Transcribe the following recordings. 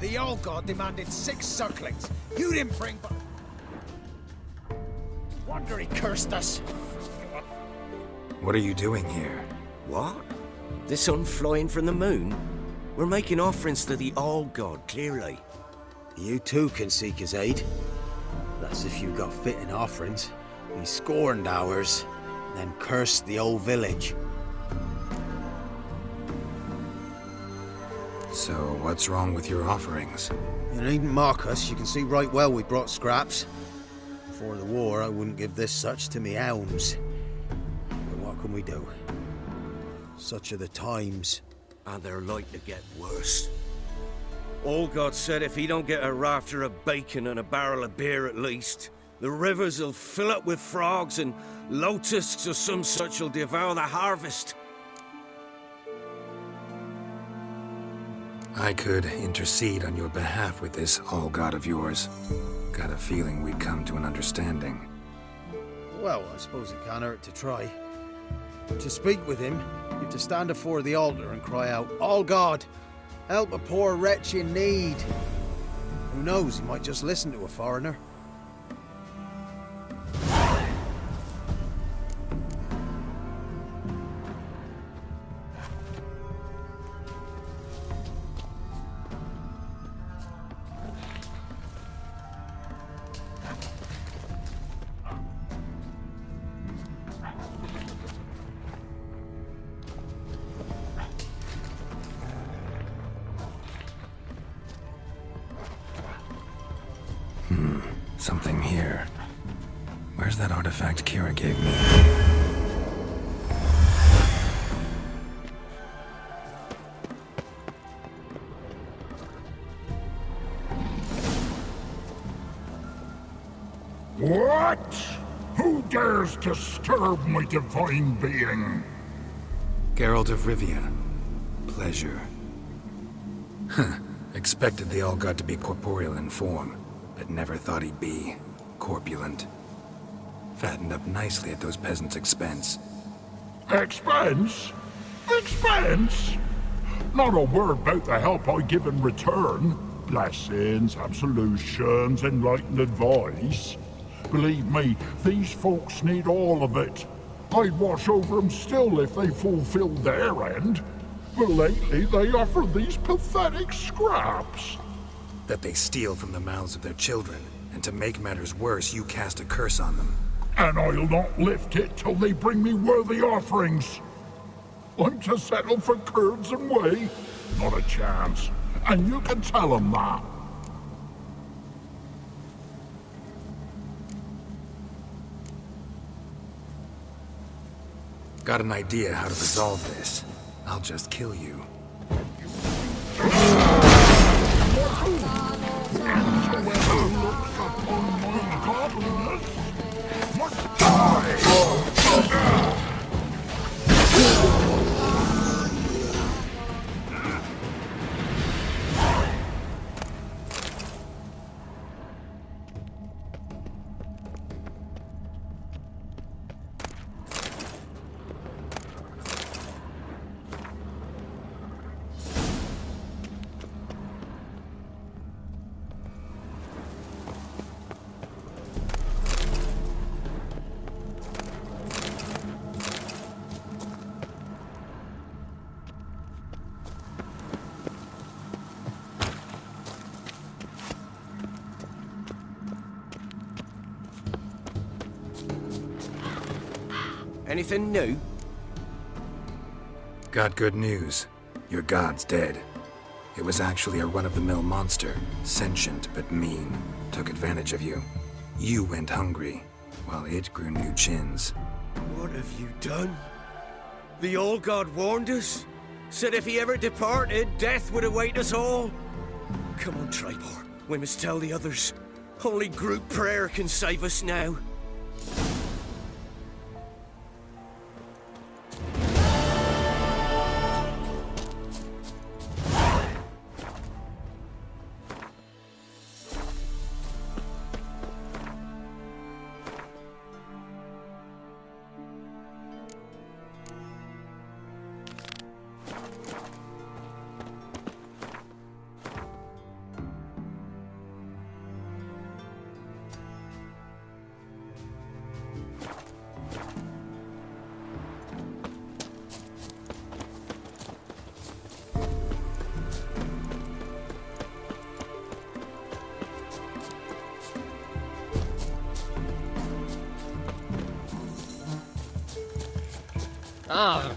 The old god demanded 6 circlings. You didn't bring but... Wonder he cursed us. What are you doing here? What? The sun flying from the moon? We're making offerings to the old god, clearly. You too can seek his aid. That's if you got fitting offerings. He scorned ours, then cursed the old village. So, what's wrong with your offerings? You needn't mock us. You can see right well we brought scraps. Before the war, I wouldn't give this such to me hounds. But what can we do? Such are the times. And they're like to get worse. Old God said if he don't get a rafter of bacon and a barrel of beer at least, the rivers will fill up with frogs and locusts or some such will devour the harvest. I could intercede on your behalf with this all-god of yours. Got a feeling we'd come to an understanding. Well, I suppose it can't hurt to try. To speak with him, you have to stand before the altar and cry out, "All God, help a poor wretch in need." Who knows, he might just listen to a foreigner. Something here. Where's that artifact Kira gave me? What? Who dares disturb my divine being? Geralt of Rivia. Pleasure. Huh. Expected the all-god to be corporeal in form, but never thought he'd be corpulent. Fattened up nicely at those peasants' expense. Expense? Expense? Not a word about the help I give in return. Blessings, absolutions, enlightened advice. Believe me, these folks need all of it. I'd watch over them still if they fulfilled their end. But lately they offer these pathetic scraps. That they steal from the mouths of their children, and to make matters worse, you cast a curse on them. And I'll not lift it till they bring me worthy offerings. I'm to settle for curds and whey? Not a chance. And you can tell them that. Got an idea how to resolve this. I'll just kill you. Whoever looks upon my godliness must die! Anything new? Got good news. Your god's dead. It was actually a run-of-the-mill monster, sentient but mean. Took advantage of you. You went hungry, while it grew new chins. What have you done? The old god warned us. Said if he ever departed, death would await us all. Come on, Tribor. We must tell the others. Only group prayer can save us now. Ah.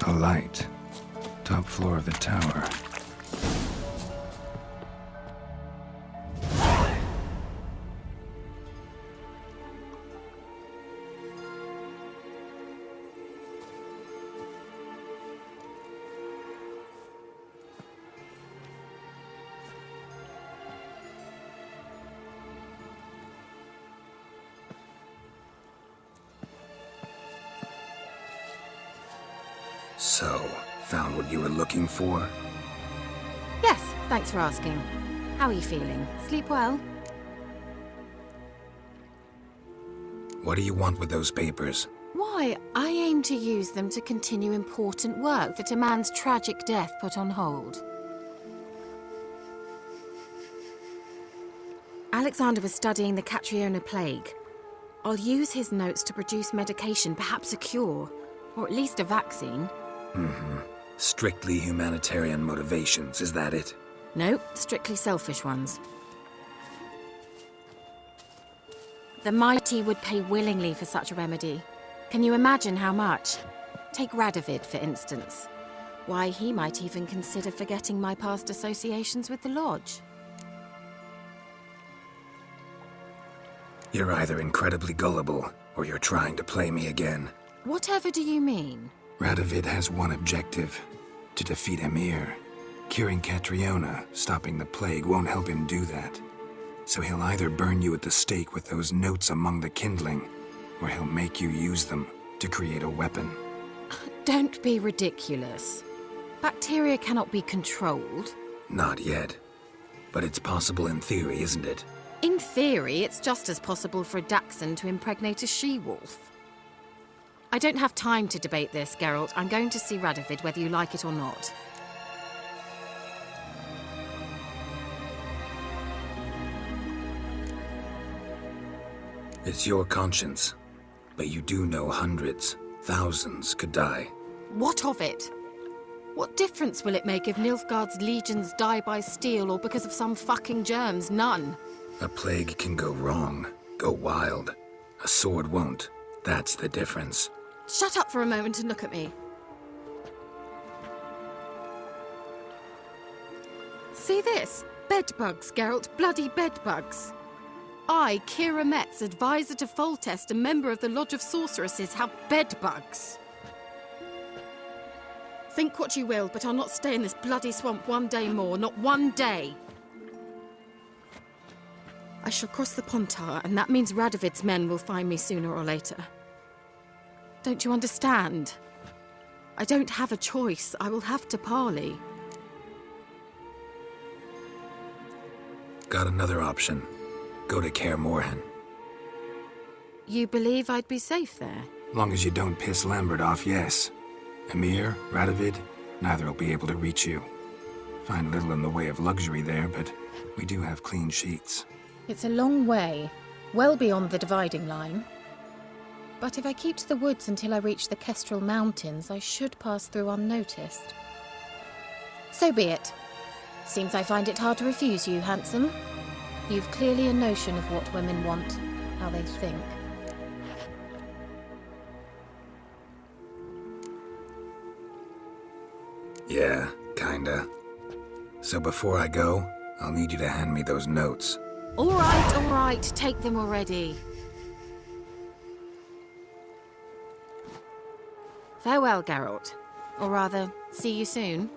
A light. Top floor of the tower. So, found what you were looking for? Yes, thanks for asking. How are you feeling? Sleep well? What do you want with those papers? Why, I aim to use them to continue important work that a man's tragic death put on hold. Alexander was studying the Catriona plague. I'll use his notes to produce medication, perhaps a cure, or at least a vaccine. Strictly humanitarian motivations, is that it? No, strictly selfish ones. The mighty would pay willingly for such a remedy. Can you imagine how much? Take Radovid, for instance. Why, he might even consider forgetting my past associations with the Lodge. You're either incredibly gullible, or you're trying to play me again. Whatever do you mean? Radovid has one objective: to defeat Emir. Curing Catriona, stopping the plague, won't help him do that. So he'll either burn you at the stake with those notes among the kindling, or he'll make you use them to create a weapon. Don't be ridiculous. Bacteria cannot be controlled. Not yet. But it's possible in theory, isn't it? In theory, it's just as possible for a Dachshund to impregnate a she-wolf. I don't have time to debate this, Geralt. I'm going to see Radovid, whether you like it or not. It's your conscience. But you do know hundreds, thousands could die. What of it? What difference will it make if Nilfgaard's legions die by steel or because of some fucking germs? None. A plague can go wrong, go wild. A sword won't. That's the difference. Shut up for a moment and look at me. See this? Bedbugs, Geralt. Bloody bedbugs. I, Kira Metz, advisor to Foltest and member of the Lodge of Sorceresses, have bedbugs. Think what you will, but I'll not stay in this bloody swamp one day more. Not one day. I shall cross the Pontar, and that means Radovid's men will find me sooner or later. Don't you understand? I don't have a choice. I will have to parley. Got another option. Go to Kaer Morhen. You believe I'd be safe there? Long as you don't piss Lambert off, yes. Emir, Radovid, neither will be able to reach you. Find little in the way of luxury there, but we do have clean sheets. It's a long way, well beyond the dividing line. But if I keep to the woods until I reach the Kestrel Mountains, I should pass through unnoticed. So be it. Seems I find it hard to refuse you, handsome. You've clearly a notion of what women want, how they think. Yeah, kinda. So before I go, I'll need you to hand me those notes. All right, take them already. Farewell, Geralt. Or rather, see you soon.